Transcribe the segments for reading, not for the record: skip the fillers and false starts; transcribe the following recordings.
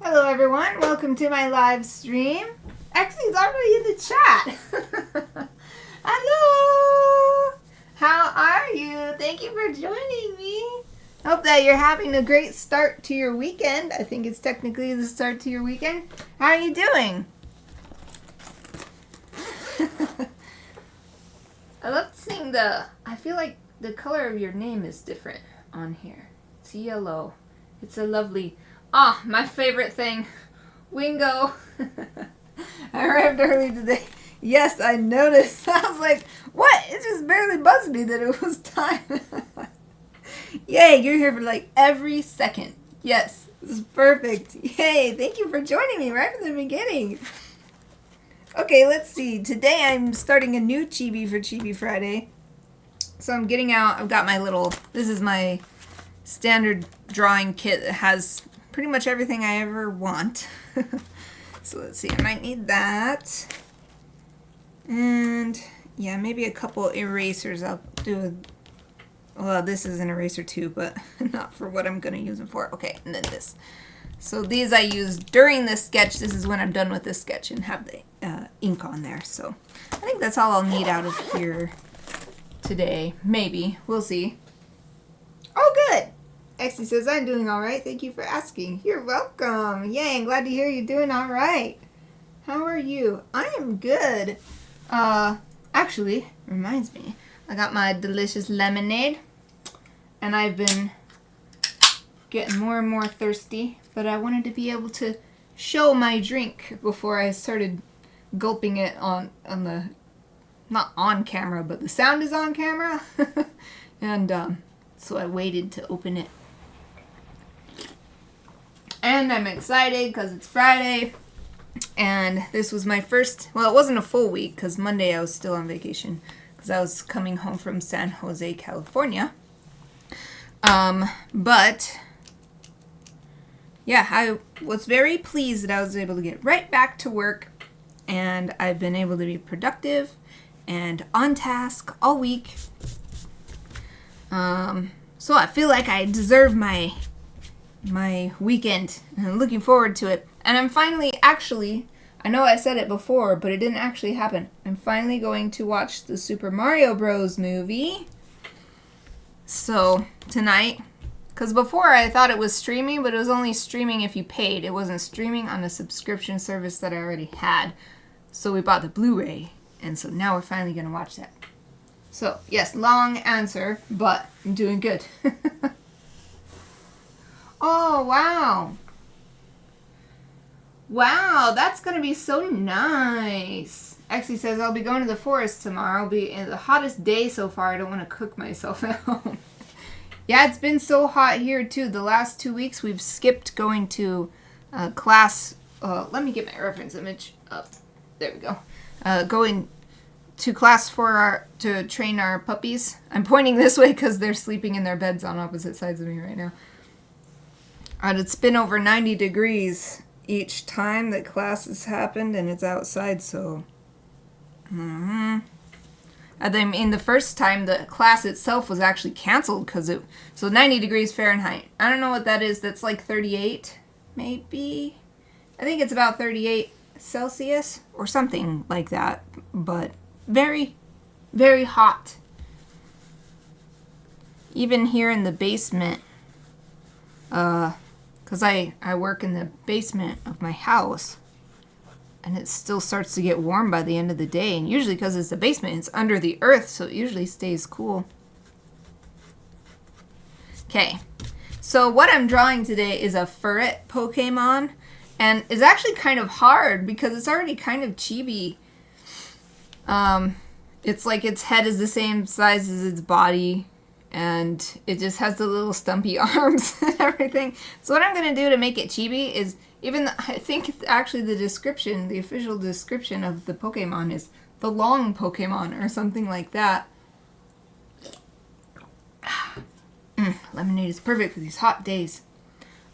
Hello everyone, welcome to my live stream. Actually, it's already in the chat. Hello! How are you? Thank you for joining me. Hope that you're having a great start to your weekend. I think it's technically the start to your weekend. How are you doing? I love seeing I feel like the color of your name is different on here. It's yellow. It's a lovely... my favorite thing. Wingo. I arrived early today. Yes, I noticed. I was like, what? It just barely buzzed me that it was time. Yay, you're here for like every second. Yes, this is perfect. Yay, thank you for joining me right from the beginning. Okay, let's see. Today I'm starting a new Chibi for Chibi Friday. So I'm getting out, I've got my little, this is my standard drawing kit that has pretty much everything I ever want. So let's see, I might need that. And yeah, maybe a couple erasers. I'll do well, this is an eraser too, but not for what I'm going to use them for. Okay, and then this. So these I use during this sketch. This is when I'm done with this sketch and have the ink on there. So I think that's all I'll need out of here today. Maybe. We'll see. Oh, good. Exie says, I'm doing all right. Thank you for asking. You're welcome. Yay, I'm glad to hear you're doing all right. How are you? I am good. Actually, reminds me, I got my delicious lemonade, and I've been getting more and more thirsty, but I wanted to be able to show my drink before I started gulping it on the, not on camera, but the sound is on camera. And so I waited to open it. And I'm excited because it's Friday, and this was my first, well, it wasn't a full week because Monday I was still on vacation because I was coming home from San Jose, California. But yeah, I was very pleased that I was able to get right back to work, and I've been able to be productive and on task all week. So I feel like I deserve my weekend, and I'm looking forward to it. And I'm finally, actually, I know I said it before, but it didn't actually happen. I'm finally going to watch the Super Mario Bros. Movie. So, tonight, because before I thought it was streaming, but it was only streaming if you paid. It wasn't streaming on a subscription service that I already had. So we bought the Blu-ray, and so now we're finally going to watch that. So, yes, long answer, but I'm doing good. Oh, wow. Wow, that's going to be so nice. Exie says, I'll be going to the forest tomorrow. It'll be the hottest day so far. I don't want to cook myself at home. Yeah, it's been so hot here, too. The last 2 weeks, we've skipped going to class. Let me get my reference image up. There we go. Going to class to train our puppies. I'm pointing this way because they're sleeping in their beds on opposite sides of me right now. And it's been over 90 degrees each time that class has happened, and it's outside, so... And then in the first time, the class itself was actually canceled because it... So 90 degrees Fahrenheit. I don't know what that is. That's like 38, maybe? I think it's about 38 Celsius or something like that, but very, very hot. Even here in the basement, because I work in the basement of my house, and it still starts to get warm by the end of the day. And usually because it's the basement, it's under the earth, so it usually stays cool. Okay, so what I'm drawing today is a Furret Pokemon, and it's actually kind of hard because it's already kind of chibi. It's like its head is the same size as its body, and it just has the little stumpy arms and everything. So what I'm going to do to make it chibi is, I think actually the official description of the Pokemon is the long Pokemon or something like that. Lemonade is perfect for these hot days.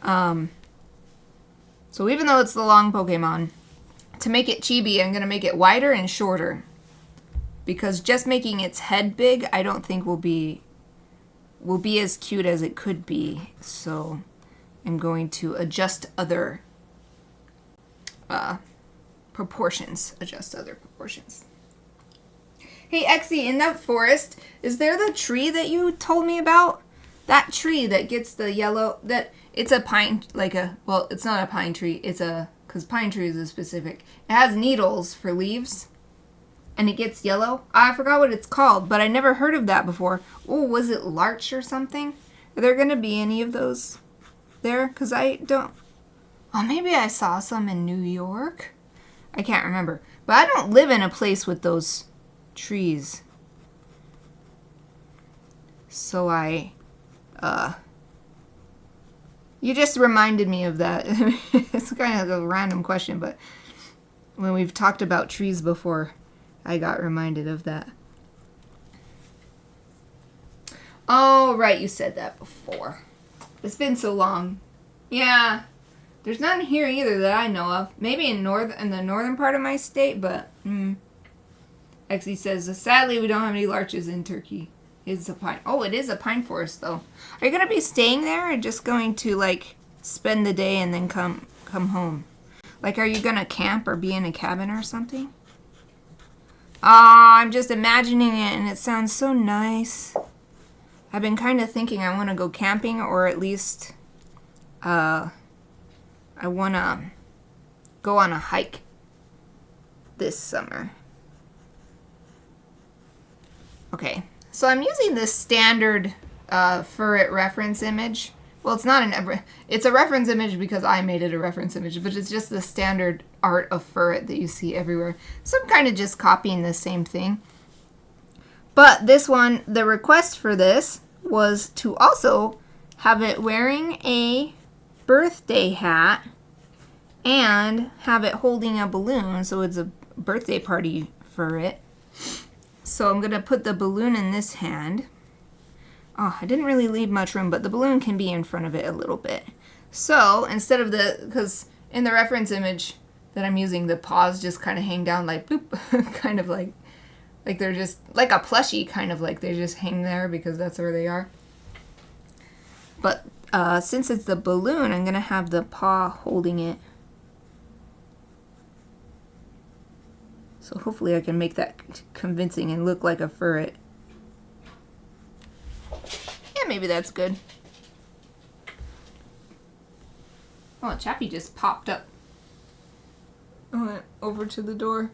So even though it's the long Pokemon, to make it chibi, I'm going to make it wider and shorter. Because just making its head big, I don't think will be as cute as it could be. So I'm going to adjust other proportions. Adjust other proportions. Hey, Exie, in that forest, is there the tree that you told me about? That tree that gets the yellow, that it's a pine, well, it's not a pine tree. It's because pine trees is specific. It has needles for leaves, and it gets yellow. I forgot what it's called, but I never heard of that before. Oh, was it larch or something? Are there going to be any of those there? Because I don't, oh, maybe I saw some in New York. I can't remember. But I don't live in a place with those trees. So you just reminded me of that. It's kind of a random question, but when we've talked about trees before, I got reminded of that. Oh, right, you said that before. It's been so long. Yeah. There's none here either that I know of. Maybe in the northern part of my state, but Exie says, sadly, we don't have any larches in Turkey. It's a pine. Oh, it is a pine forest, though. Are you going to be staying there or just going to, like, spend the day and then come home? Like, are you going to camp or be in a cabin or something? I'm just imagining it, and it sounds so nice. I've been kind of thinking I want to go camping, or at least, I want to go on a hike this summer. Okay, so I'm using this standard Furret reference image. Well, it's not it's a reference image because I made it a reference image, but it's just the standard art of Furret that you see everywhere. So I'm kind of just copying the same thing. But this one, the request for this was to also have it wearing a birthday hat and have it holding a balloon, so it's a birthday party for it. So I'm going to put the balloon in this hand. Oh, I didn't really leave much room, but the balloon can be in front of it a little bit. So instead of because in the reference image that I'm using, the paws just kind of hang down like boop, kind of like they're just like a plushie, kind of like they just hang there because that's where they are. But since it's the balloon, I'm going to have the paw holding it. So hopefully I can make that convincing and look like a Furret. Yeah, maybe that's good. Oh, Chappie just popped up. I went over to the door.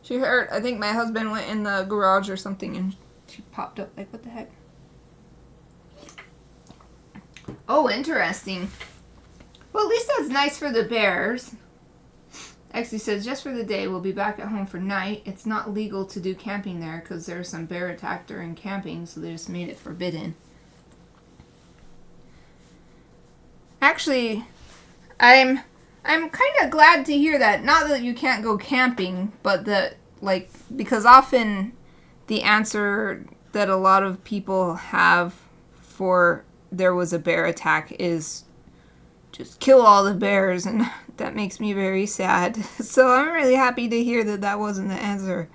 She heard, I think my husband went in the garage or something and she popped up like, what the heck? Oh, interesting. Well, at least that's nice for the bears. Exie says, just for the day, we'll be back at home for night. It's not legal to do camping there because there's some bear attack during camping, so they just made it forbidden. Actually, I'm kind of glad to hear that. Not that you can't go camping, but that, like, because often the answer that a lot of people have for there was a bear attack is just kill all the bears, and that makes me very sad. So I'm really happy to hear that that wasn't the answer.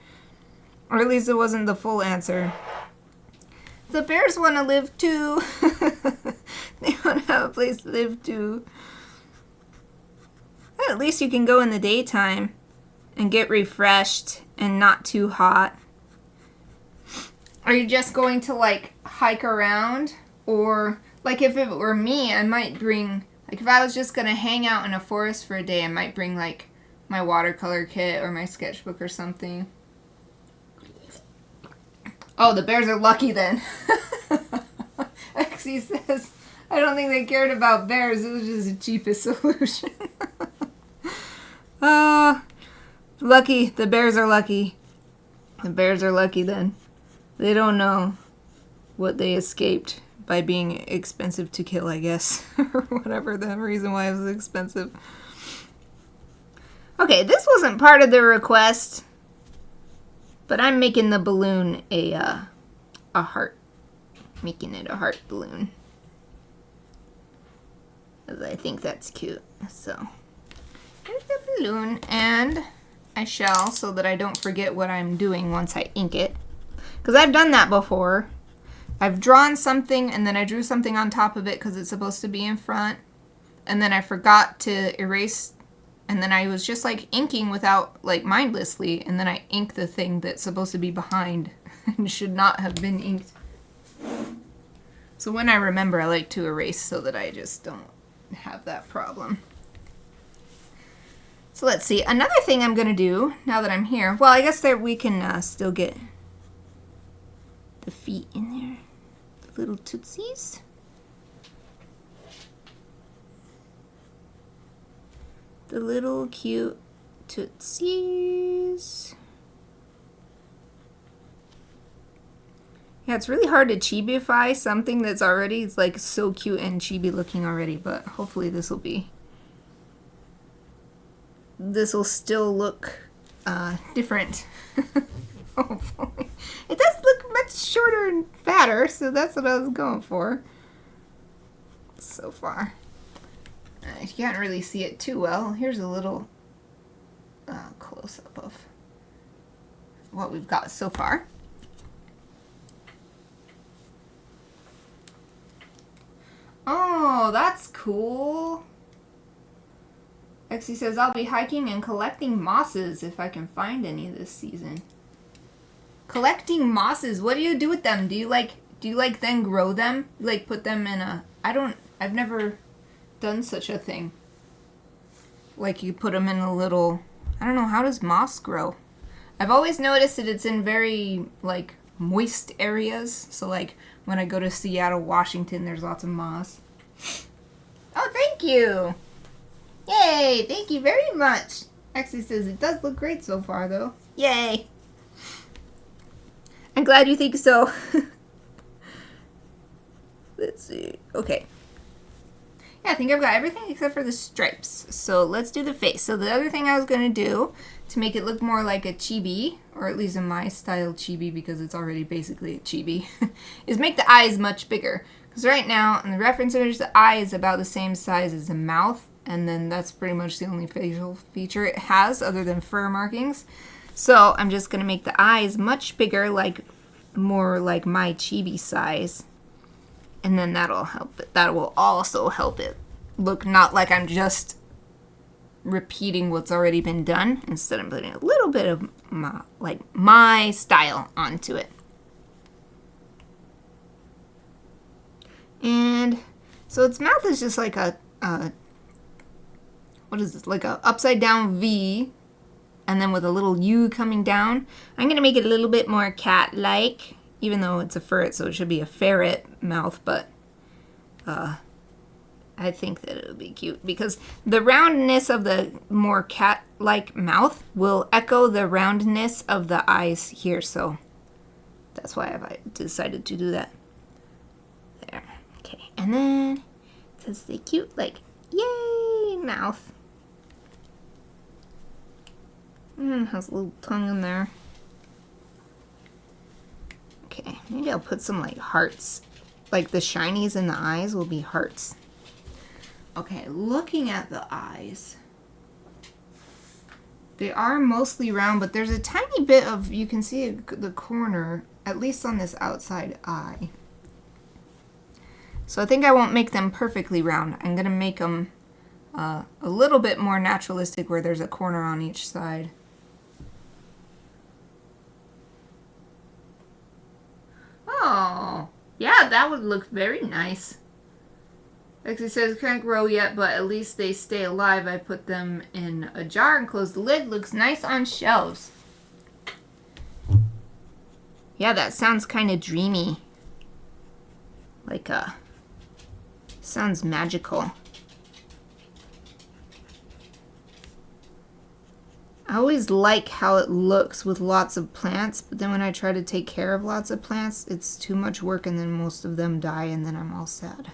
Or at least it wasn't the full answer. The bears want to live too. They want to have a place to live too. At least you can go in the daytime and get refreshed and not too hot. Are you just going to, like, hike around? Or, like, if it were me, I might bring, like, if I was just going to hang out in a forest for a day, I might bring, like, my watercolor kit or my sketchbook or something. Oh, the bears are lucky then. Exie says, I don't think they cared about bears. It was just the cheapest solution. Lucky. The bears are lucky. The bears are lucky then. They don't know what they escaped by being expensive to kill, I guess. Or whatever the reason why it was expensive. Okay, this wasn't part of the request, but I'm making the balloon a heart. Making it a heart balloon. Because I think that's cute. So, here's the balloon, and I shall, so that I don't forget what I'm doing once I ink it. Because I've done that before. I've drawn something, and then I drew something on top of it because it's supposed to be in front. And then I forgot to erase and then I was just like inking without, like, mindlessly, and then I inked the thing that's supposed to be behind and should not have been inked. So when I remember, I like to erase so that I just don't have that problem. So let's see, another thing I'm gonna do now that I'm here, well, I guess that we can still get the feet in there, the little tootsies. The little cute tootsies. Yeah, it's really hard to chibify something that's already like so cute and chibi looking already, but hopefully this will still look different. Hopefully. It does look much shorter and fatter, so that's what I was going for so far. You can't really see it too well. Here's a little close-up of what we've got so far. Oh, that's cool. Exie says, I'll be hiking and collecting mosses if I can find any this season. Collecting mosses, what do you do with them? Do you like then grow them? Like put them in a, I've never done such a thing. Like you put them in a little, I don't know, how does moss grow? I've always noticed that it's in very like moist areas. So like when I go to Seattle, Washington, there's lots of moss. Oh, thank you. Yay, thank you very much. Exie says it does look great so far though. Yay. I'm glad you think so. Let's see. Okay. Yeah, I think I've got everything except for the stripes. So let's do the face. So the other thing I was going to do to make it look more like a chibi, or at least in my style chibi because it's already basically a chibi, is make the eyes much bigger. Because right now, in the reference image, the eye is about the same size as the mouth, and then that's pretty much the only facial feature it has other than fur markings. So I'm just going to make the eyes much bigger, like more like my chibi size. And then that'll help it. That will also help it look not like I'm just repeating what's already been done. Instead, I'm putting a little bit of my style onto it. And so its mouth is just like a what is this? Like a upside down V, and then with a little U coming down. I'm gonna make it a little bit more cat-like. Even though it's a furret, so it should be a ferret mouth, but I think that it would be cute because the roundness of the more cat-like mouth will echo the roundness of the eyes here, so that's why I decided to do that. There. Okay, and then it says the cute, like, yay, mouth. Has a little tongue in there. Okay, maybe I'll put some like hearts. Like the shinies in the eyes will be hearts. Okay, looking at the eyes. They are mostly round, but there's a tiny bit of, you can see the corner, at least on this outside eye. So I think I won't make them perfectly round. I'm going to make them a little bit more naturalistic where there's a corner on each side. Oh, yeah, that would look very nice. Exie says, can't grow yet, but at least they stay alive. I put them in a jar and close the lid. Looks nice on shelves. Yeah, that sounds kind of dreamy. Like, sounds magical. I always like how it looks with lots of plants, but then when I try to take care of lots of plants, it's too much work and then most of them die and then I'm all sad.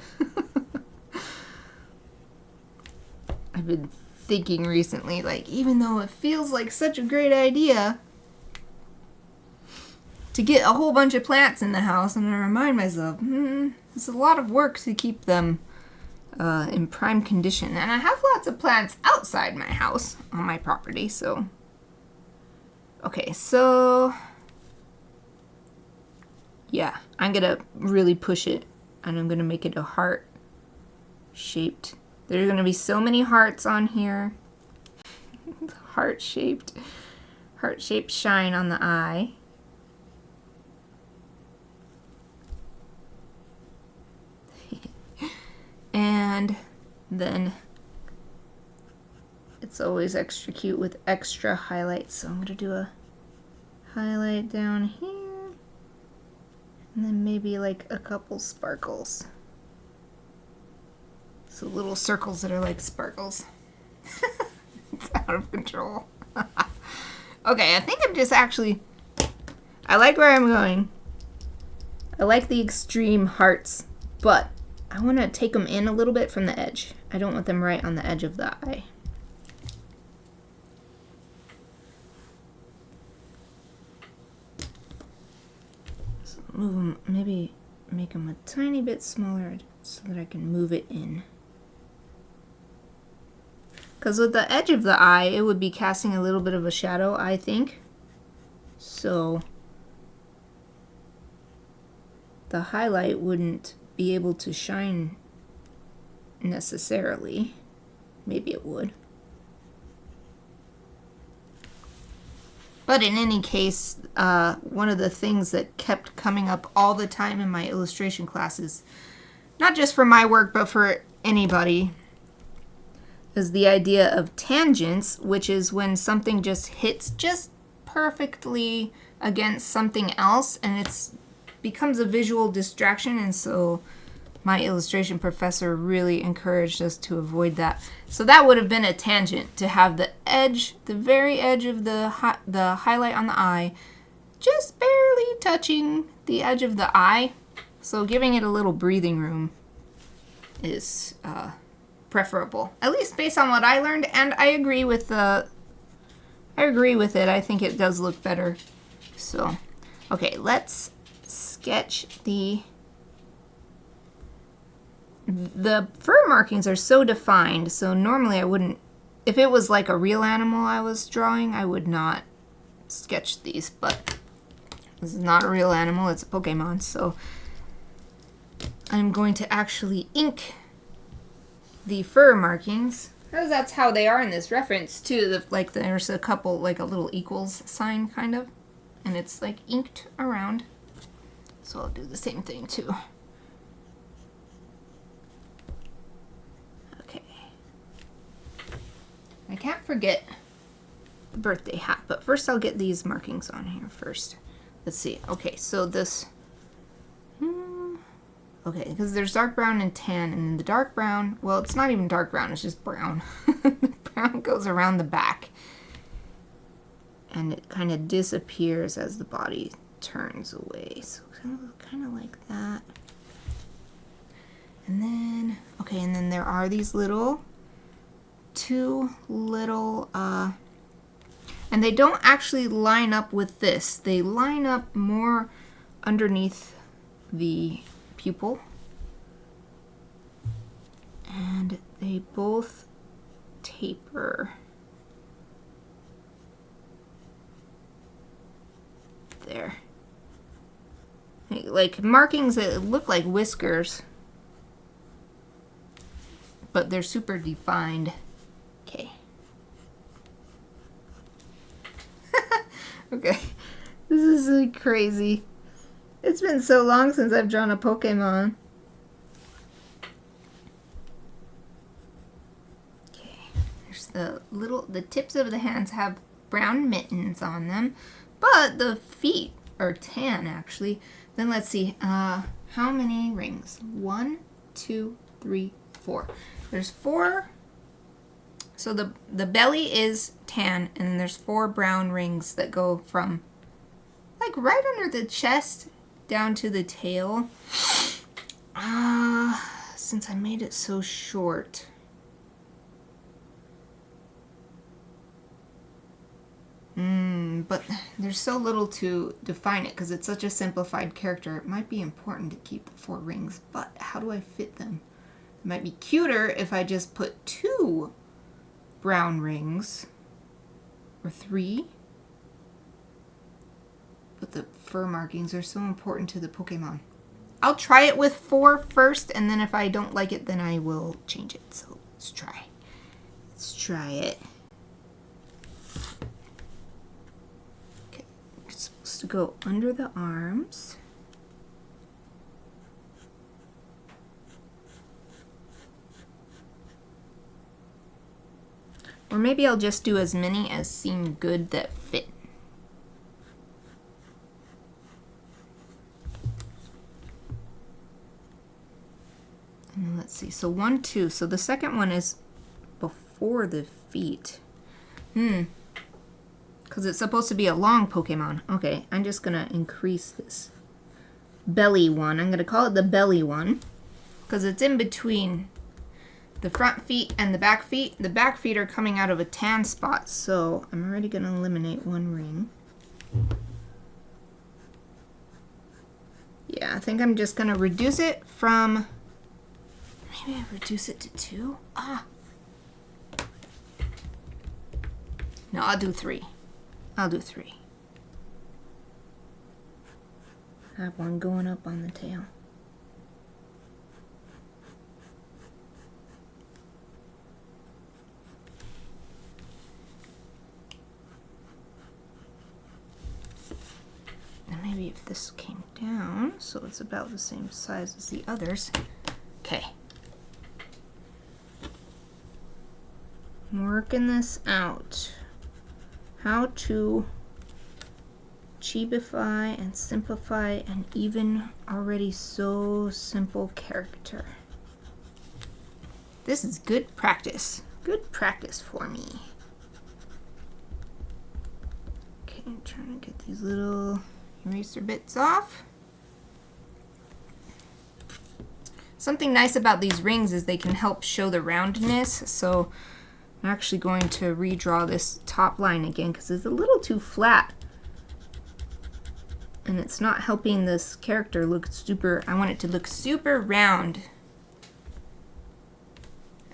I've been thinking recently, like, even though it feels like such a great idea to get a whole bunch of plants in the house, and I remind myself, it's a lot of work to keep them in prime condition. And I have lots of plants outside my house on my property, so. Okay, so. Yeah, I'm gonna really push it and I'm gonna make it a heart shaped. There are gonna be so many hearts on here. heart-shaped shine on the eye. And then it's always extra cute with extra highlights. So I'm going to do a highlight down here. And then maybe like a couple sparkles. So little circles that are like sparkles. It's out of control. Okay, I think I'm just actually... I like where I'm going. I like the extreme hearts, but I want to take them in a little bit from the edge. I don't want them right on the edge of the eye. So move them, maybe make them a tiny bit smaller so that I can move it in. Because with the edge of the eye, it would be casting a little bit of a shadow, I think. So the highlight wouldn't be able to shine necessarily. Maybe it would. But in any case, one of the things that kept coming up all the time in my illustration classes, not just for my work, but for anybody, is the idea of tangents, which is when something just hits just perfectly against something else and it becomes a visual distraction. And so my illustration professor really encouraged us to avoid that. So that would have been a tangent, to have the edge, the very edge of the highlight on the eye just barely touching the edge of the eye. So giving it a little breathing room is preferable, at least based on what I learned, and I agree with it. I think it does look better. So, okay, let's sketch the fur markings are so defined, so normally I wouldn't, if it was like a real animal I was drawing, I would not sketch these, but this is not a real animal, it's a Pokemon, so I'm going to actually ink the fur markings, because that's how they are in this reference too. Like there's a couple, like a little equals sign kind of, and it's like inked around. So I'll do the same thing too. Okay. I can't forget the birthday hat, but first I'll get these markings on here first. Let's see. Okay, so this... Okay, because there's dark brown and tan, and the dark brown, well, it's not even dark brown, it's just brown. The brown goes around the back, and it kind of disappears as the body turns away. So kind of like that. And then, okay, and then there are these two little, and they don't actually line up with this. They line up more underneath the pupil, and they both taper there, like markings that look like whiskers, but they're super defined. Okay. Okay, this is like crazy. It's been so long since I've drawn a Pokemon. Okay, there's the tips of the hands have brown mittens on them, but the feet are tan actually. Then let's see, how many rings? 1, 2, 3, 4. There's 4. So the belly is tan, and then there's 4 brown rings that go from like right under the chest down to the tail. Since I made it so short, but there's so little to define it because it's such a simplified character. It might be important to keep the 4 rings, but how do I fit them? It might be cuter if I just put 2 brown rings, or 3. But the fur markings are so important to the Pokemon. I'll try it with 4 first, and then if I don't like it, then I will change it. So let's try. Let's try it. go under the arms. Or maybe I'll just do as many as seem good that fit. And let's see, so 1, 2. So the second one is before the feet. Because it's supposed to be a long Pokemon. Okay, I'm just going to increase this belly one. I'm going to call it the belly one. Because it's in between the front feet and the back feet. The back feet are coming out of a tan spot, so I'm already going to eliminate one ring. Yeah, I think I'm just going to reduce it from... Maybe I reduce it to 2? No, I'll do 3. I'll do 3. Have one going up on the tail. And maybe if this came down, so it's about the same size as the others. Okay. I'm working this out. How to Chibify and simplify an even already so simple character. This is good practice. Good practice for me. Okay, I'm trying to get these little eraser bits off. Something nice about these rings is they can help show the roundness, so I'm actually going to redraw this top line again because it's a little too flat. And it's not helping this character look super, I want it to look super round.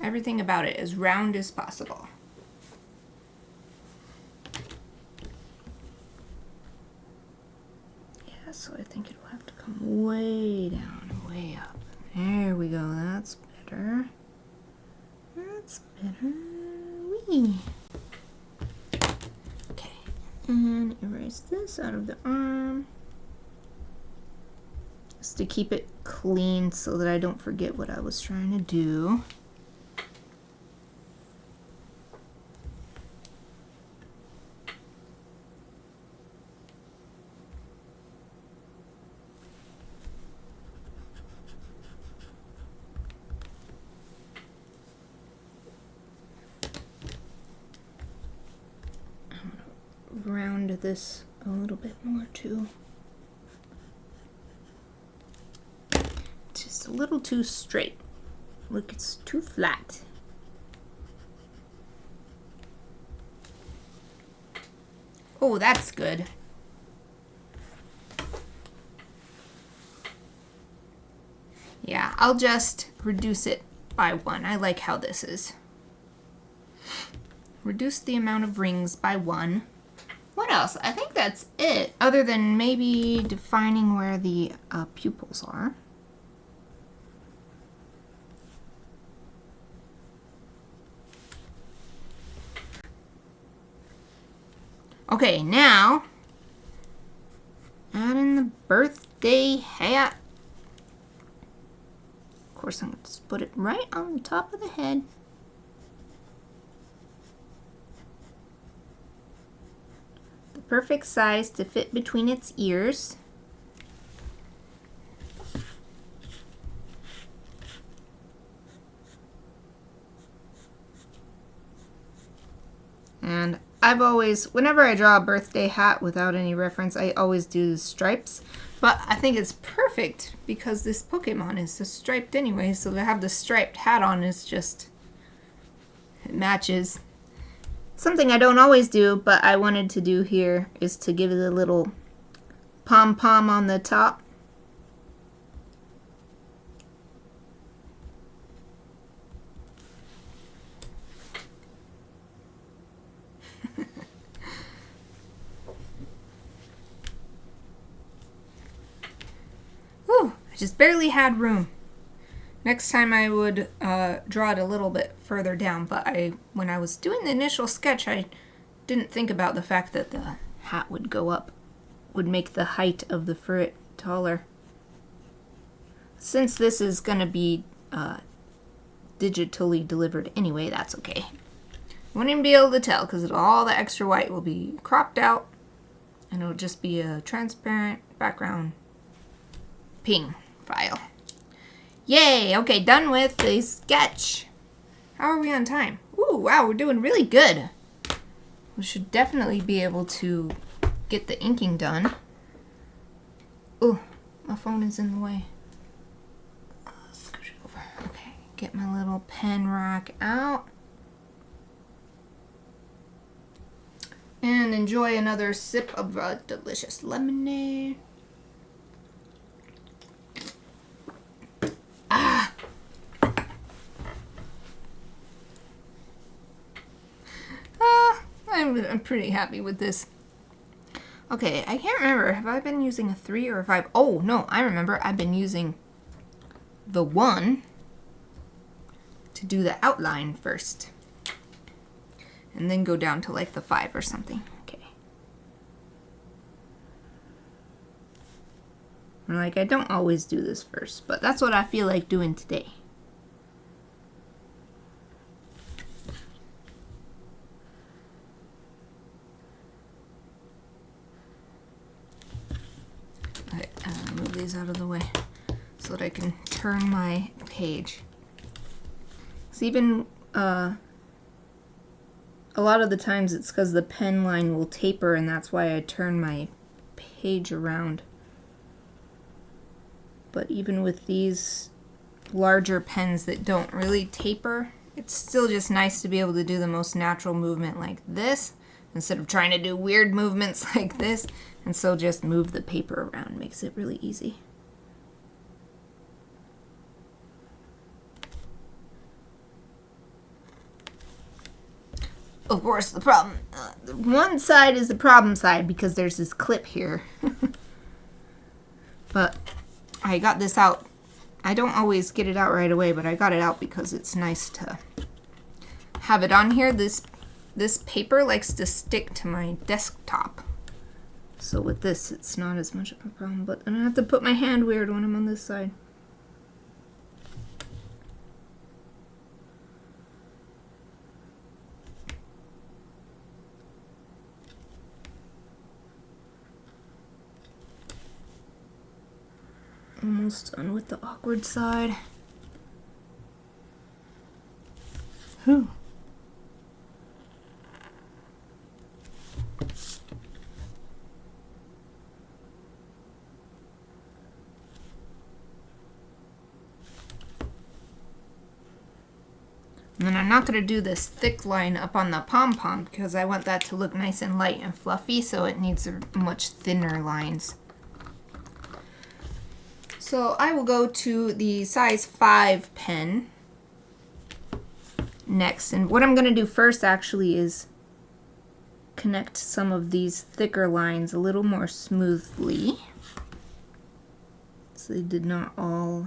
Everything about it as round as possible. Yeah, so I think it'll have to come way down, way up. There we go, that's better. That's better. Whee! Okay, and erase this out of the arm. Just to keep it clean so that I don't forget what I was trying to do. Round this a little bit more too. Just a little too straight. Look, it's too flat. Oh, that's good. Yeah, I'll just reduce it by 1. I like how this is. Reduce the amount of rings by 1. What else? I think that's it, other than maybe defining where the pupils are. Okay, now add in the birthday hat. Of course, I'm going to put it right on the top of the head. Perfect size to fit between its ears. And I've always, whenever I draw a birthday hat without any reference, I always do the stripes. But I think it's perfect because this Pokemon is just striped anyway, so to have the striped hat on is just, it matches. Something I don't always do, but I wanted to do here is to give it a little pom-pom on the top. Whew, I just barely had room. Next time I would draw it a little bit further down, but when I was doing the initial sketch, I didn't think about the fact that the hat would go up would make the height of the Furret taller. Since this is going to be digitally delivered anyway, that's okay. Wouldn't even be able to tell because all the extra white will be cropped out and it'll just be a transparent background ping file. Yay! Okay, done with the sketch. How are we on time? Ooh, wow, we're doing really good. We should definitely be able to get the inking done. Ooh, my phone is in the way. Scoot it over. Okay, get my little pen rack out. And enjoy another sip of delicious lemonade. Ah! I'm pretty happy with this. Okay, I can't remember. Have I been using a 3 or a 5? Oh, no, I remember. I've been using the 1 to do the outline first. And then go down to like the 5 or something. Okay. And like, I don't always do this first, but that's what I feel like doing today. Okay, move these out of the way so that I can turn my page. It's even, a lot of the times it's because the pen line will taper and that's why I turn my page around. But even with these larger pens that don't really taper, it's still just nice to be able to do the most natural movement like this instead of trying to do weird movements like this. And so just move the paper around makes it really easy. Of course, the problem, one side is the problem side because there's this clip here. But I got this out. I don't always get it out right away, but I got it out because it's nice to have it on here. This paper likes to stick to my desktop. So with this, it's not as much of a problem, but I don't have to put my hand weird when I'm on this side. Almost done with the awkward side. Whew. And then I'm not going to do this thick line up on the pom-pom because I want that to look nice and light and fluffy, so it needs much thinner lines. So I will go to the size 5 pen next. And what I'm going to do first actually is connect some of these thicker lines a little more smoothly. So they did not all...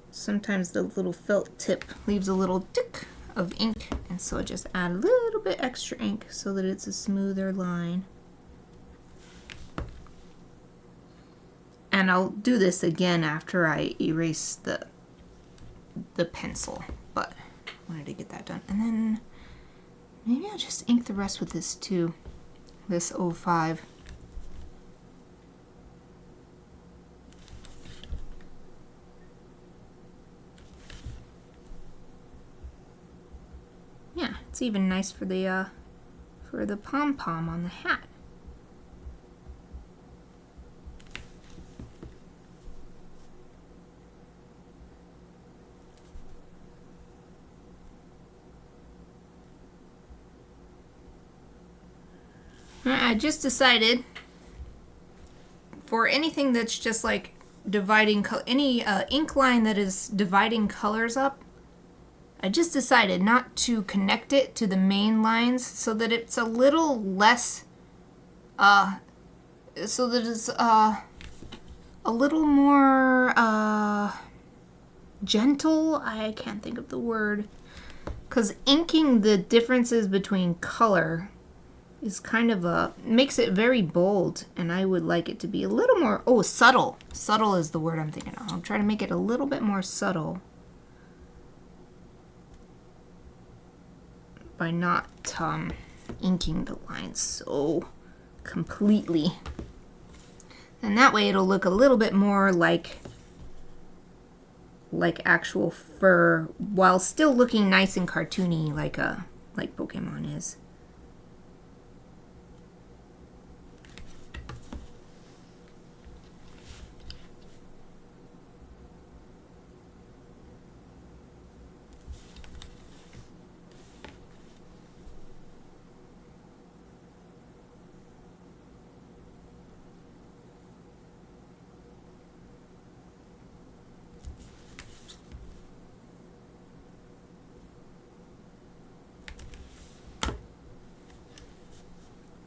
sometimes the little felt tip leaves a little tick of ink. And so I just add a little bit extra ink so that it's a smoother line. And I'll do this again after I erase the pencil, but I wanted to get that done. And then maybe I'll just ink the rest with this too, this 05. Yeah, it's even nice for the pom-pom on the hat. I just decided for anything that's just like dividing, any ink line that is dividing colors up, I just decided not to connect it to the main lines so that it's a little less, so that it's a little more gentle. I can't think of the word. Because inking the differences between color is kind of makes it very bold, and I would like it to be a little more, subtle. Subtle is the word I'm thinking of. I'll try to make it a little bit more subtle by not inking the lines so completely. And that way it'll look a little bit more like actual fur while still looking nice and cartoony like Pokemon is.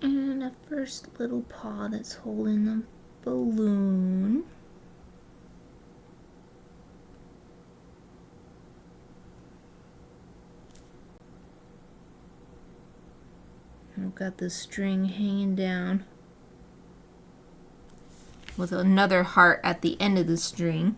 And a first little paw that's holding the balloon. I've got the string hanging down with another heart at the end of the string.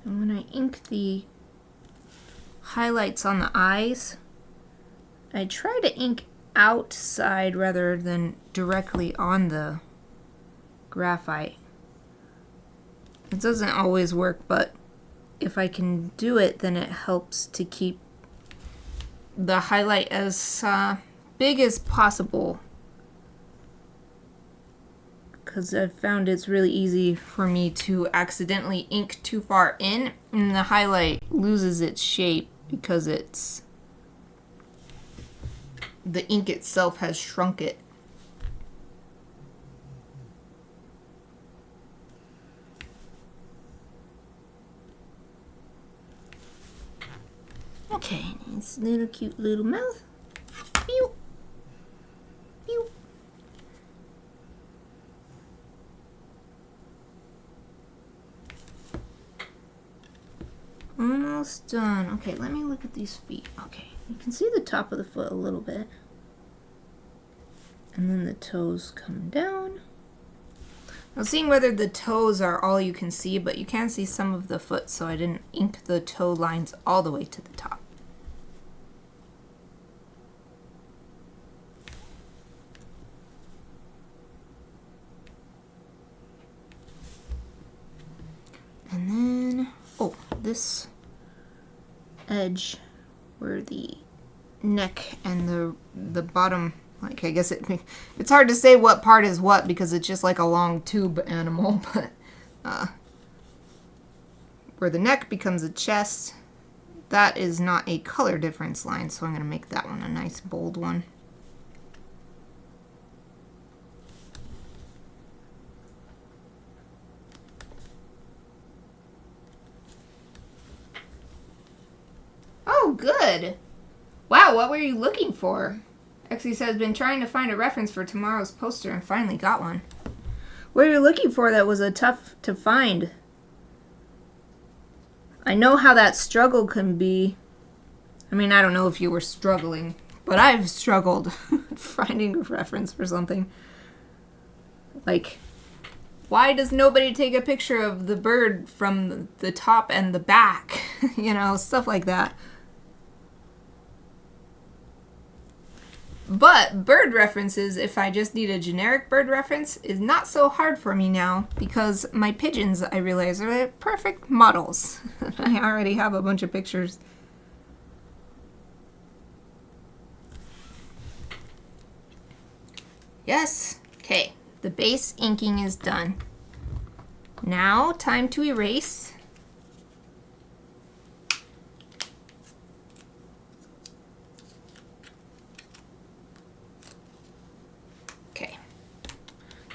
And when I ink the highlights on the eyes, I try to ink outside rather than directly on the graphite. It doesn't always work, but if I can do it, then it helps to keep the highlight as big as possible. Because I've found it's really easy for me to accidentally ink too far in, and the highlight loses its shape because the ink itself has shrunk it. Okay, nice little cute little mouth. Pew! Pew! Almost done. Okay, let me look at these feet. Okay, you can see the top of the foot a little bit. And then the toes come down. I'm seeing whether the toes are all you can see, but you can see some of the foot, so I didn't ink the toe lines all the way to the top. And then, this edge where the neck and the bottom, like I guess it's hard to say what part is what because it's just like a long tube animal, but where the neck becomes a chest, that is not a color difference line, so I'm going to make that one a nice bold one. Oh, good. Wow, what were you looking for? Exie says, been trying to find a reference for tomorrow's poster and finally got one. What are you looking for that was tough to find? I know how that struggle can be. I mean, I don't know if you were struggling, but I've struggled finding a reference for something. Like, why does nobody take a picture of the bird from the top and the back? You know, stuff like that. But bird references, if I just need a generic bird reference, is not so hard for me now because my pigeons, I realize, are perfect models. I already have a bunch of pictures. Yes. Okay. The base inking is done. Now, time to erase.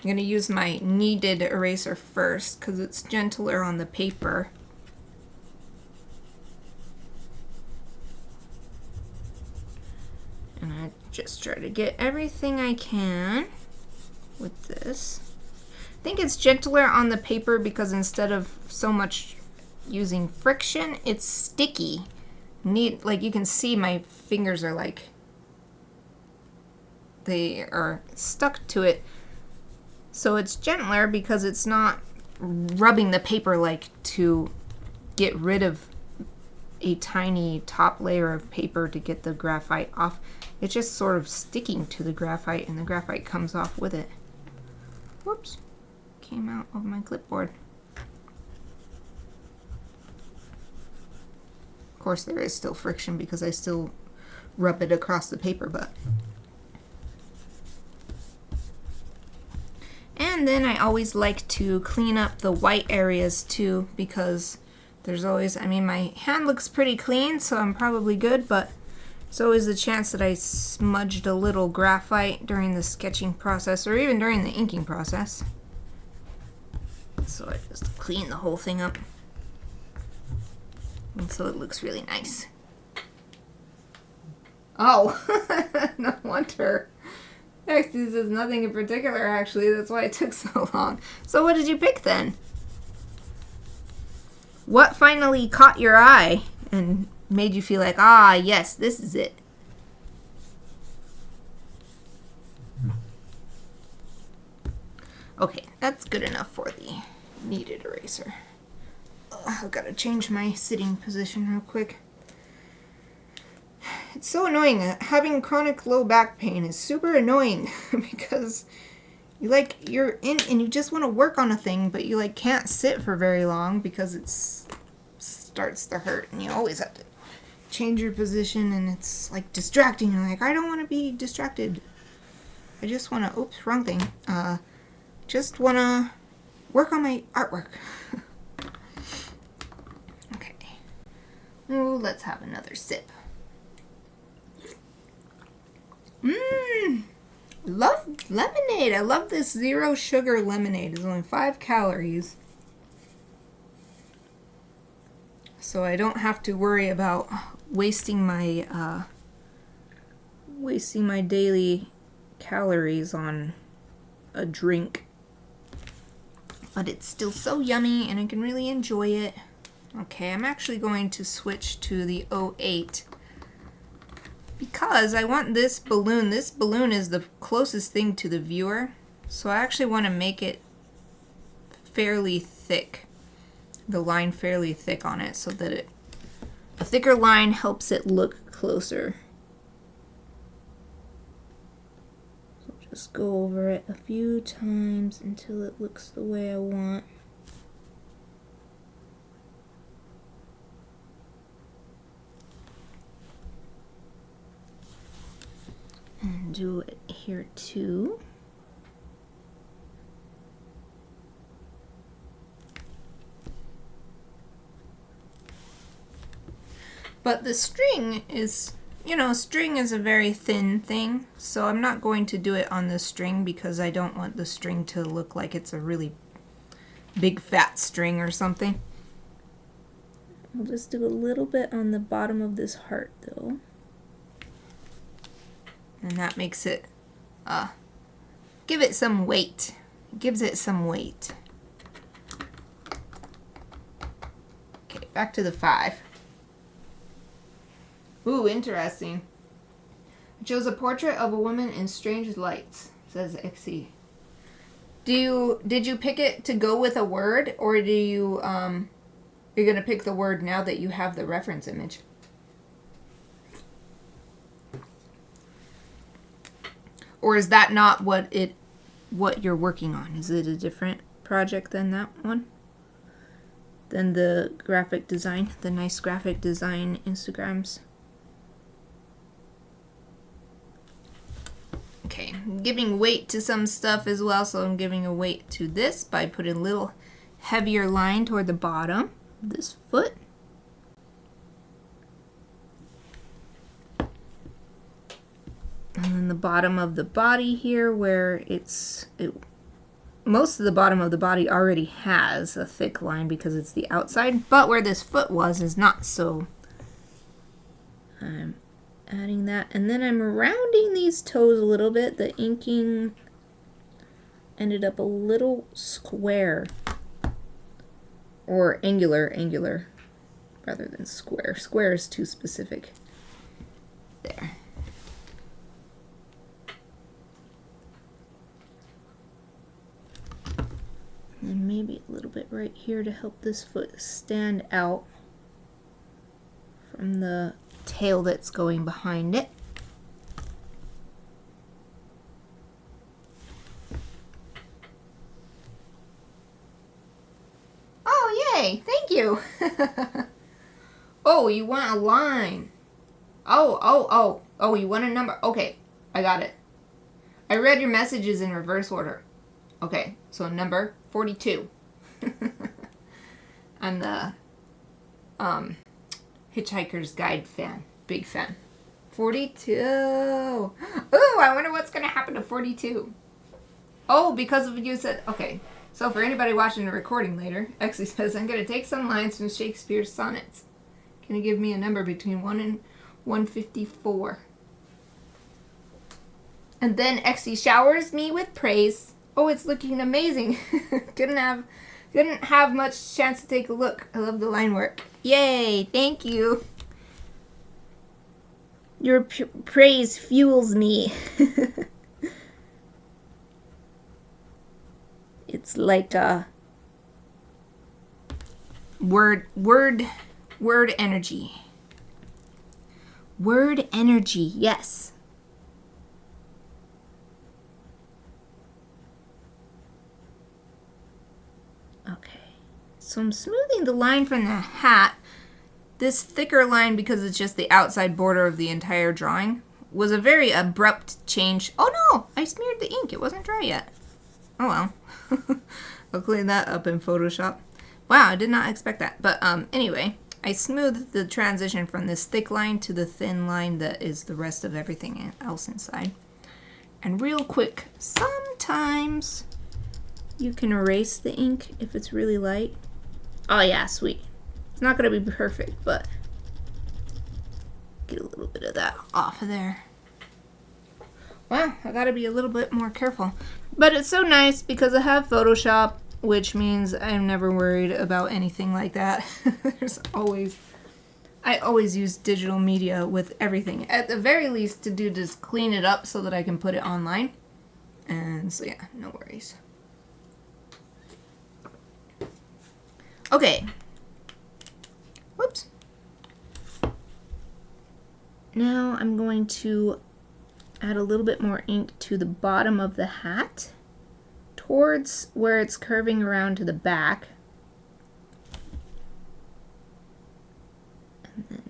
I'm going to use my kneaded eraser first because it's gentler on the paper. And I just try to get everything I can with this. I think it's gentler on the paper because instead of so much using friction, it's sticky. Like you can see my fingers are like, they are stuck to it. So it's gentler because it's not rubbing the paper like to get rid of a tiny top layer of paper to get the graphite off. It's just sort of sticking to the graphite and the graphite comes off with it. Whoops, came out of my clipboard. Of course there is still friction because I still rub it across the paper, but. And then I always like to clean up the white areas too because there's always, I mean, my hand looks pretty clean, so I'm probably good, but there's always the chance that I smudged a little graphite during the sketching process or even during the inking process. So I just clean the whole thing up. And so it looks really nice. Oh, no wonder. Actually, this is nothing in particular, actually. That's why it took so long. So what did you pick then? What finally caught your eye and made you feel like, ah, yes, this is it? Okay, that's good enough for the kneaded eraser. I've got to change my sitting position real quick. It's so annoying. Having chronic low back pain is super annoying because you're in and you just want to work on a thing, but you can't sit for very long because it starts to hurt and you always have to change your position and it's like distracting. You're like, I don't want to be distracted. I just want to, oops, wrong thing. Just want to work on my artwork. Okay. Ooh, let's have another sip. Love lemonade. I love this 0 sugar lemonade. It's only 5 calories. So I don't have to worry about wasting my daily calories on a drink. But it's still so yummy and I can really enjoy it. Okay, I'm actually going to switch to the 08. Because I want this balloon. This balloon is the closest thing to the viewer. So I actually want to make it fairly thick. The line fairly thick on it so that a thicker line helps it look closer. So just go over it a few times until it looks the way I want. And do it here too. But the string is, string is a very thin thing, so I'm not going to do it on the string because I don't want the string to look like it's a really big fat string or something. I'll just do a little bit on the bottom of this heart though. And that makes it, give it some weight. Gives it some weight. Okay, back to the 5. Ooh, interesting. I chose a portrait of a woman in strange lights, says Exie. Did you pick it to go with a word, or do you, you're going to pick the word now that you have the reference image? Or is that not what you're working on? Is it a different project than that one? Than the graphic design, the nice graphic design Instagrams? Okay, I'm giving weight to some stuff as well, so I'm giving a weight to this by putting a little heavier line toward the bottom of this foot. And then the bottom of the body here where it most of the bottom of the body already has a thick line because it's the outside, but where this foot was is not, so I'm adding that. And then I'm rounding these toes a little bit. The inking ended up a little square, or angular rather than square. Square is too specific. There. And maybe a little bit right here to help this foot stand out from the tail that's going behind it. Oh, yay! Thank you! Oh, you want a line. Oh, you want a number. Okay, I got it. I read your messages in reverse order. Okay, so number 42. I'm the Hitchhiker's Guide fan. Big fan. 42. Ooh, I wonder what's going to happen to 42. Oh, because of you said... Okay, so for anybody watching the recording later, Exie says, I'm going to take some lines from Shakespeare's sonnets. Can you give me a number between 1 and 154? And then Exie showers me with praise. Oh, it's looking amazing. Couldn't have much chance to take a look. I love the line work. Yay, thank you. Your praise fuels me. It's like a word energy. Word energy, yes. Okay, so I'm smoothing the line from the hat. This thicker line, because it's just the outside border of the entire drawing, was a very abrupt change. Oh no, I smeared the ink. It wasn't dry yet. Oh well. I'll clean that up in Photoshop. Wow, I did not expect that. But anyway, I smoothed the transition from this thick line to the thin line that is the rest of everything else inside. And real quick, sometimes you can erase the ink if it's really light. Oh yeah, sweet. It's not going to be perfect, but get a little bit of that off of there. Wow, I got to be a little bit more careful. But it's so nice because I have Photoshop, which means I'm never worried about anything like that. I always use digital media with everything. At the very least to do just clean it up so that I can put it online. And so yeah, no worries. Okay. Whoops. Now I'm going to add a little bit more ink to the bottom of the hat towards where it's curving around to the back. And then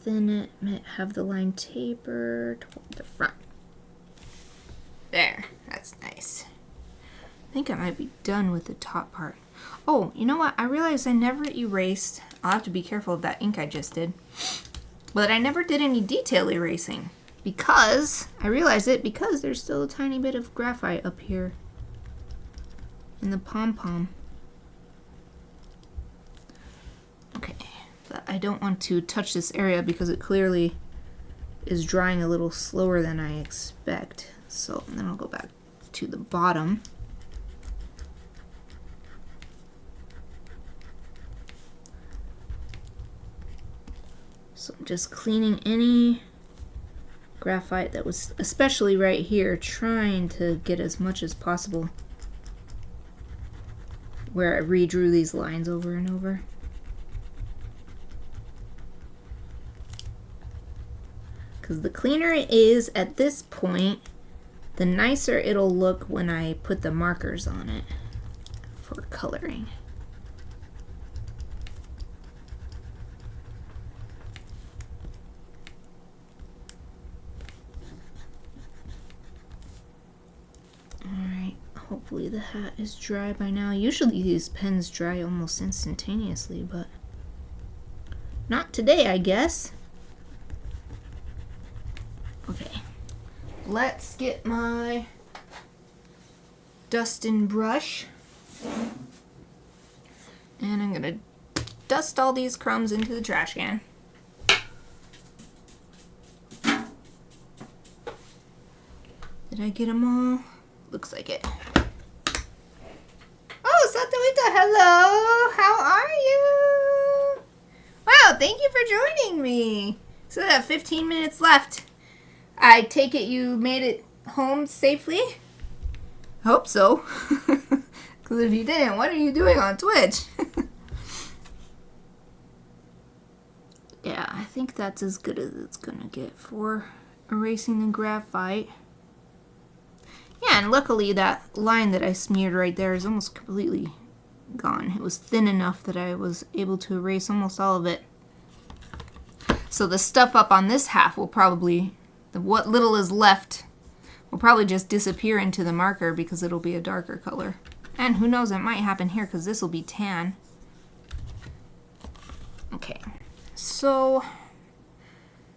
thin it, might have the line taper toward the front. There, that's nice. I think I might be done with the top part. Oh, you know what? I realized I never erased. I'll have to be careful of that ink I just did. But I never did any detail erasing. Because, I realized it because there's still a tiny bit of graphite up here in the pom-pom. Okay, but I don't want to touch this area because it clearly is drying a little slower than I expect. So then I'll go back to the bottom. So I'm just cleaning any graphite that was, especially right here, trying to get as much as possible where I redrew these lines over and over. Because the cleaner it is at this point, the nicer it'll look when I put the markers on it for coloring. Hopefully the hat is dry by now. Usually these pens dry almost instantaneously, but not today, I guess. Okay, let's get my dusting brush. And I'm going to dust all these crumbs into the trash can. Did I get them all? Looks like it. Oh, Satelita, hello! How are you? Wow, thank you for joining me. So I have 15 minutes left. I take it you made it home safely? Hope so. Because if you didn't, what are you doing on Twitch? Yeah, I think that's as good as it's gonna get for erasing the graphite. Yeah, and luckily that line that I smeared right there is almost completely gone. It was thin enough that I was able to erase almost all of it. So the stuff up on this half will probably, what little is left, will probably just disappear into the marker because it'll be a darker color. And who knows, it might happen here because this will be tan. Okay, so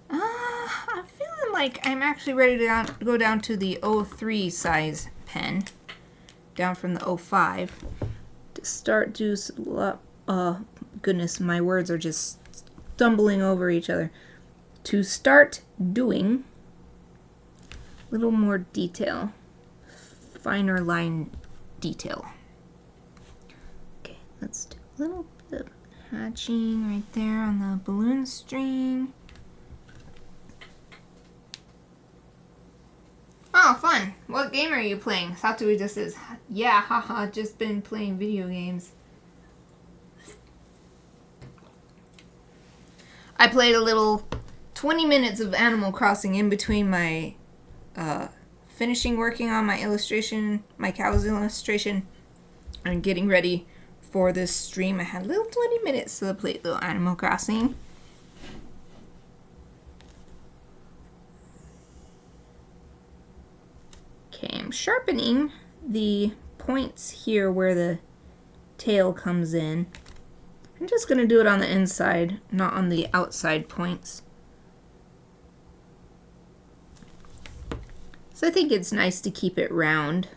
I'm feeling like I'm actually ready to go down to the 03 size pen, down from the 05, to start do, goodness, my words are just stumbling over each other, to start doing a little more detail, finer line detail. Okay, let's do a little bit of hatching right there on the balloon string. Oh, fun. What game are you playing? Satoru just says, yeah, haha, just been playing video games. I played a little 20 minutes of Animal Crossing in between my finishing working on my illustration, my cows illustration, and getting ready for this stream. I had a little 20 minutes to play a little Animal Crossing. Okay, I'm sharpening the points here where the tail comes in. I'm just going to do it on the inside, not on the outside points. So I think it's nice to keep it round.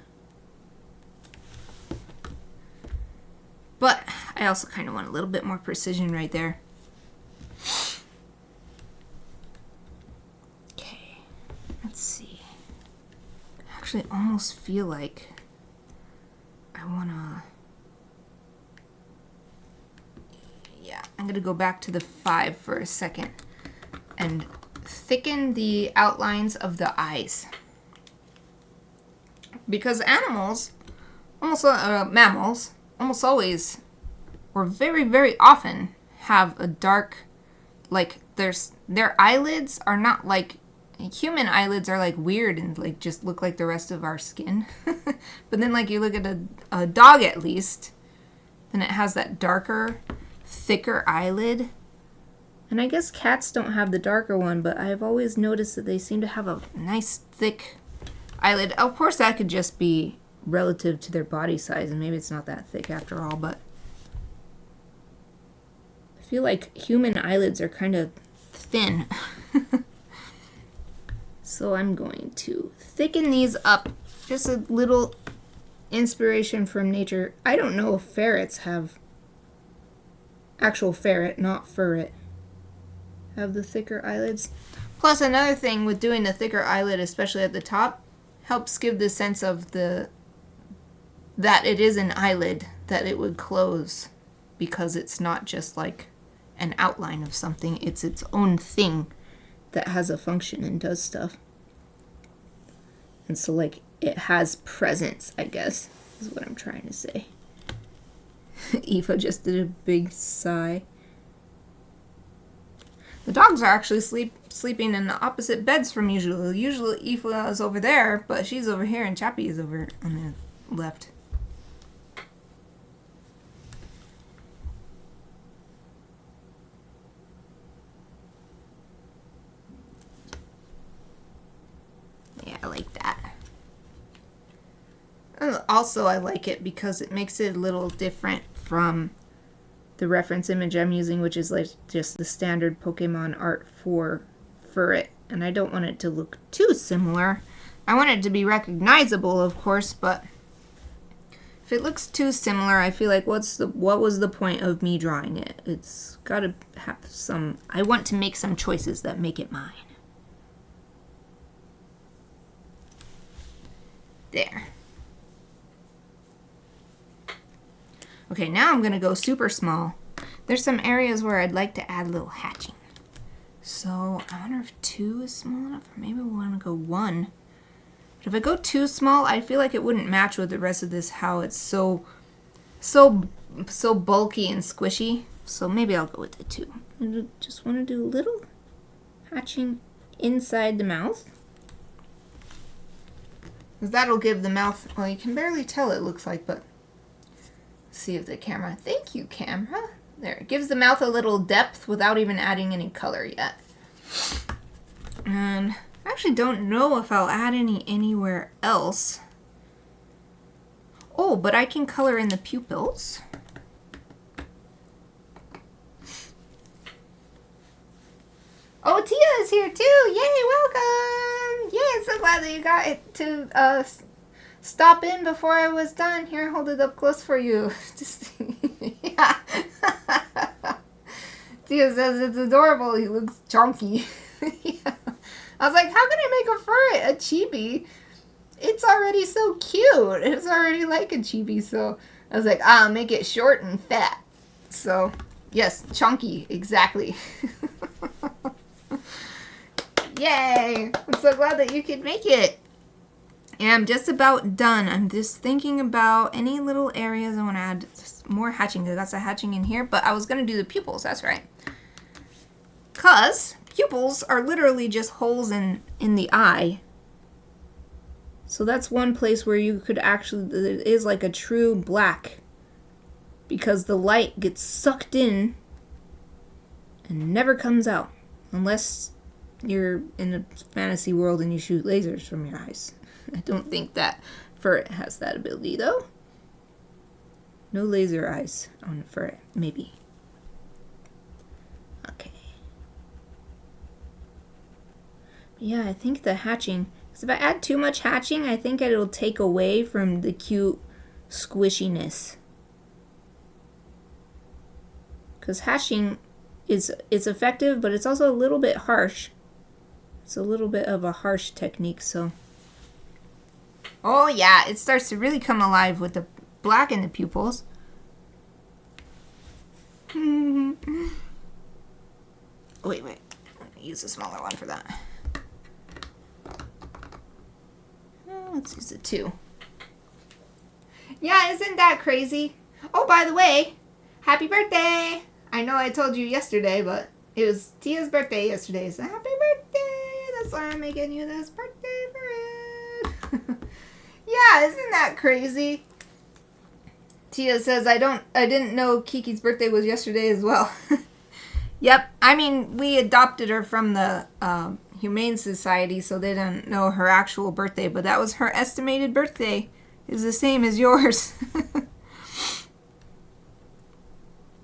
But I also kind of want a little bit more precision right there. Okay, let's see. I actually almost feel like I want to... Yeah, I'm going to go back to the 5 for a second and thicken the outlines of the eyes. Because animals, mammals, almost always, or very, very often, have a dark, like, their eyelids are not like, human eyelids are like weird and like just look like the rest of our skin. But then like you look at a dog at least, then it has that darker, thicker eyelid. And I guess cats don't have the darker one, but I've always noticed that they seem to have a nice thick eyelid. Of course that could just be relative to their body size, and maybe it's not that thick after all, but I feel like human eyelids are kind of thin. So I'm going to thicken these up. Just a little inspiration from nature. I don't know if ferrets have, actual ferret, not furret, have the thicker eyelids. Plus another thing with doing the thicker eyelid, especially at the top, helps give the sense of that it is an eyelid, that it would close, because it's not just like an outline of something, it's its own thing that has a function and does stuff. And so like it has presence, I guess, is what I'm trying to say. Aoife just did a big sigh. The dogs are actually sleeping in the opposite beds from usual. Usually Aoife is over there, but she's over here and Chappie is over on the left. Yeah, I like that. And also, I like it because it makes it a little different from the reference image I'm using, which is like just the standard Pokemon art for Furret. And I don't want it to look too similar. I want it to be recognizable, of course, but If it looks too similar, I feel like what was the point of me drawing it? It's got to have some... I want to make some choices that make it mine. There. Okay, now I'm going to go super small. There's some areas where I'd like to add a little hatching. So I wonder if 2 is small enough, or maybe we want to go 1. But if I go too small, I feel like it wouldn't match with the rest of this, how it's so bulky and squishy. So maybe I'll go with the 2. I just want to do a little hatching inside the mouth. Because that'll give the mouth, well, you can barely tell it looks like, but see if the camera, thank you camera. There, it gives the mouth a little depth without even adding any color yet. And I actually don't know if I'll add any anywhere else. Oh, but I can color in the pupils. Oh, Tia is here too! Yay, welcome! Yay, I'm so glad that you got it to stop in before I was done. Here, hold it up close for you. Just, yeah. Tia says it's adorable. He looks chunky. Yeah. I was like, how can I make a Furret a Chibi? It's already so cute. It's already like a Chibi. So I was like, I'll make it short and fat. So, yes, chunky. Exactly. Yay! I'm so glad that you could make it. And I'm just about done. I'm just thinking about any little areas I want to add more hatching. I got some hatching in here, but I was going to do the pupils. That's right. Because pupils are literally just holes in the eye. So that's one place where you could actually, it is like a true black. Because the light gets sucked in and never comes out. Unless you're in a fantasy world and you shoot lasers from your eyes. I don't think that Furret has that ability, though. No laser eyes on Furret, maybe. Okay. Yeah, I think the hatching... Because if I add too much hatching, I think it'll take away from the cute squishiness. Because hatching it's effective, but it's also a little bit harsh. It's a little bit of a harsh technique, so... Oh yeah, it starts to really come alive with the black in the pupils. Wait. I'm gonna use a smaller one for that. Let's use the 2. Yeah, isn't that crazy? Oh, by the way, happy birthday! I know I told you yesterday, but it was Tia's birthday yesterday, so happy birthday! That's why I'm making you this birthday for it. Yeah, isn't that crazy? Tia says, I didn't know Kiki's birthday was yesterday as well. Yep, I mean, we adopted her from the Humane Society, so they didn't know her actual birthday, but that was her estimated birthday. It's the same as yours.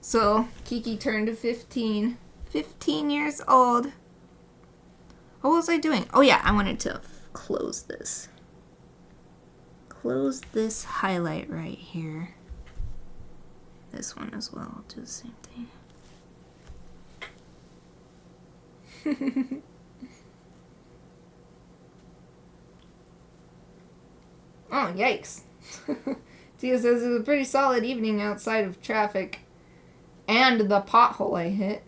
So, Kiki turned 15. 15 years old. What was I doing? Oh yeah, I wanted to close this. Close this highlight right here. This one as well. I'll do the same thing. Oh, yikes. Tia says it was a pretty solid evening outside of traffic. And the pothole I hit.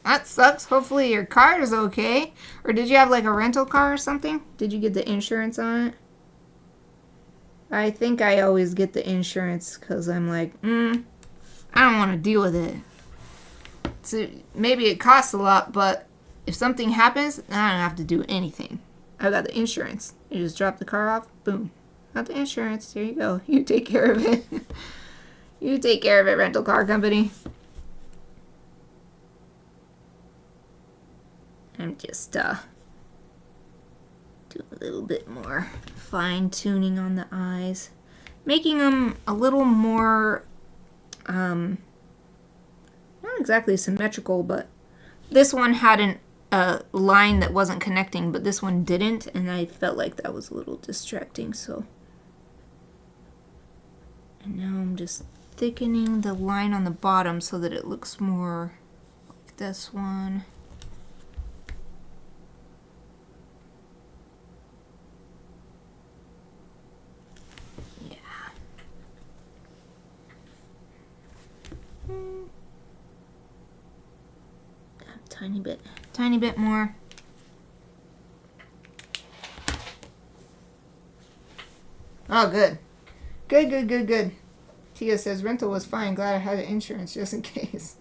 That sucks. Hopefully your car is okay. Or did you have like a rental car or something? Did you get the insurance on it? I think I always get the insurance because I'm like, I don't want to deal with it. So maybe it costs a lot, but if something happens, I don't have to do anything. I got the insurance. You just drop the car off, boom. Got the insurance. There you go. You take care of it. You take care of it, rental car company. I'm just doing a little bit more fine-tuning on the eyes. Making them a little more, not exactly symmetrical, but this one had a line that wasn't connecting, but this one didn't, and I felt like that was a little distracting, so And now I'm just thickening the line on the bottom so that it looks more like this one. Yeah. Tiny bit more. Oh, good. Good. Tia says, rental was fine. Glad I had insurance just in case.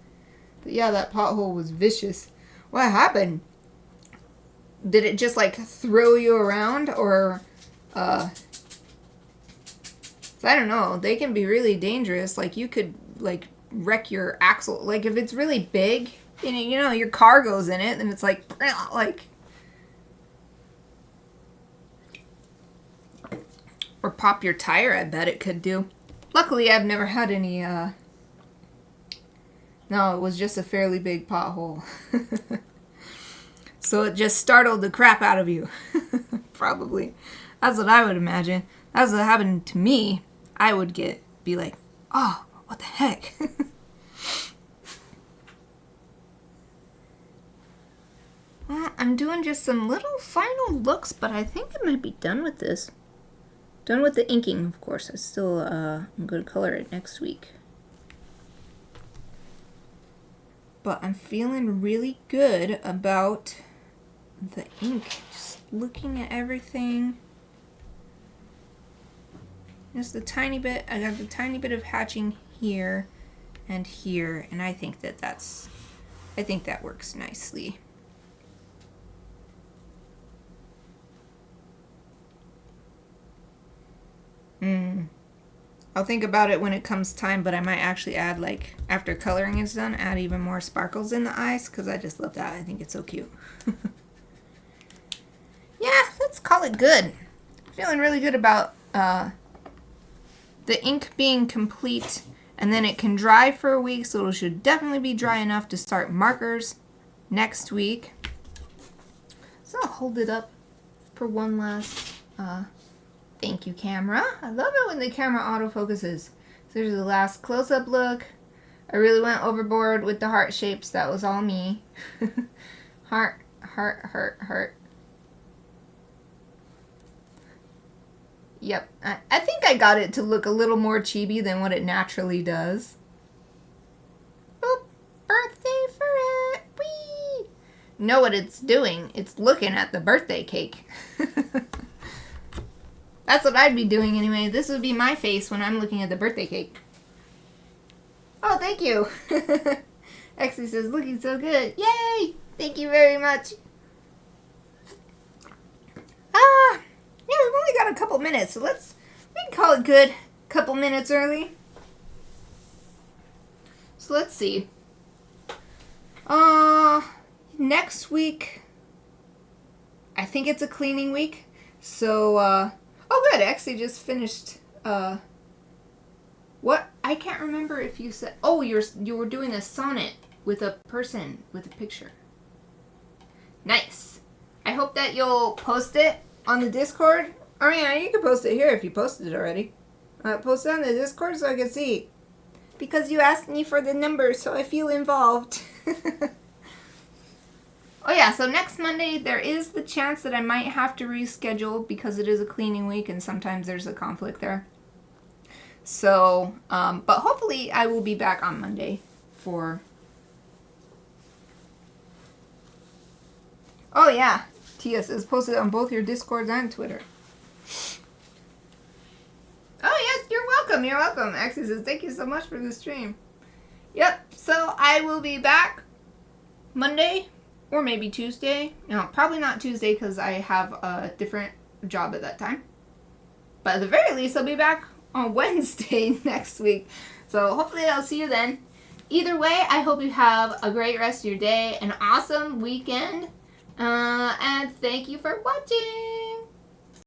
But yeah, that pothole was vicious. What happened? Did it just, like, throw you around? Or, I don't know. They can be really dangerous. Like, you could, like, wreck your axle. Like, if it's really big, and, you know, your car goes in it, then it's like... Or pop your tire, I bet it could do. Luckily, I've never had any, No, it was just a fairly big pothole. So it just startled the crap out of you. Probably. That's what I would imagine. That's what happened to me. I would be like, oh, what the heck? Well, I'm doing just some little final looks, but I think I might be done with this. Done with the inking, of course. I'm going to color it next week. But I'm feeling really good about the ink. Just looking at everything. Just a tiny bit. I got the tiny bit of hatching here and here, and I think that works nicely. I'll think about it when it comes time, but I might actually add, like, after coloring is done, add even more sparkles in the eyes, because I just love that. I think it's so cute. Yeah, let's call it good. Feeling really good about the ink being complete, and then it can dry for a week, so it should definitely be dry enough to start markers next week. So I'll hold it up for one last thank you, camera. I love it when the camera autofocuses. So here's the last close-up look. I really went overboard with the heart shapes. That was all me. Heart. Yep. I think I got it to look a little more chibi than what it naturally does. Boop. Birthday Furret. Whee! Know what it's doing. It's looking at the birthday cake. That's what I'd be doing anyway. This would be my face when I'm looking at the birthday cake. Oh, thank you. Exie says, looking so good. Yay! Thank you very much. Yeah, we've only got a couple minutes, so we can call it good. Couple minutes early. So let's see. Next week, I think it's a cleaning week. So, oh, good. Actually, just finished. What? I can't remember if you said. Oh, you were doing a sonnet with a person with a picture. Nice. I hope that you'll post it on the Discord. Or yeah, you can post it here if you posted it already. Post it on the Discord so I can see. Because you asked me for the number, so I feel involved. Oh yeah, so next Monday there is the chance that I might have to reschedule because it is a cleaning week and sometimes there's a conflict there. So, but hopefully I will be back on Monday for... Oh yeah, Tia says posted on both your Discords and Twitter. Oh yes, you're welcome, you're welcome. Axie says thank you so much for the stream. Yep, so I will be back Monday. Or maybe Tuesday. No, probably not Tuesday because I have a different job at that time. But at the very least, I'll be back on Wednesday next week. So hopefully I'll see you then. Either way, I hope you have a great rest of your day, an awesome weekend, and thank you for watching.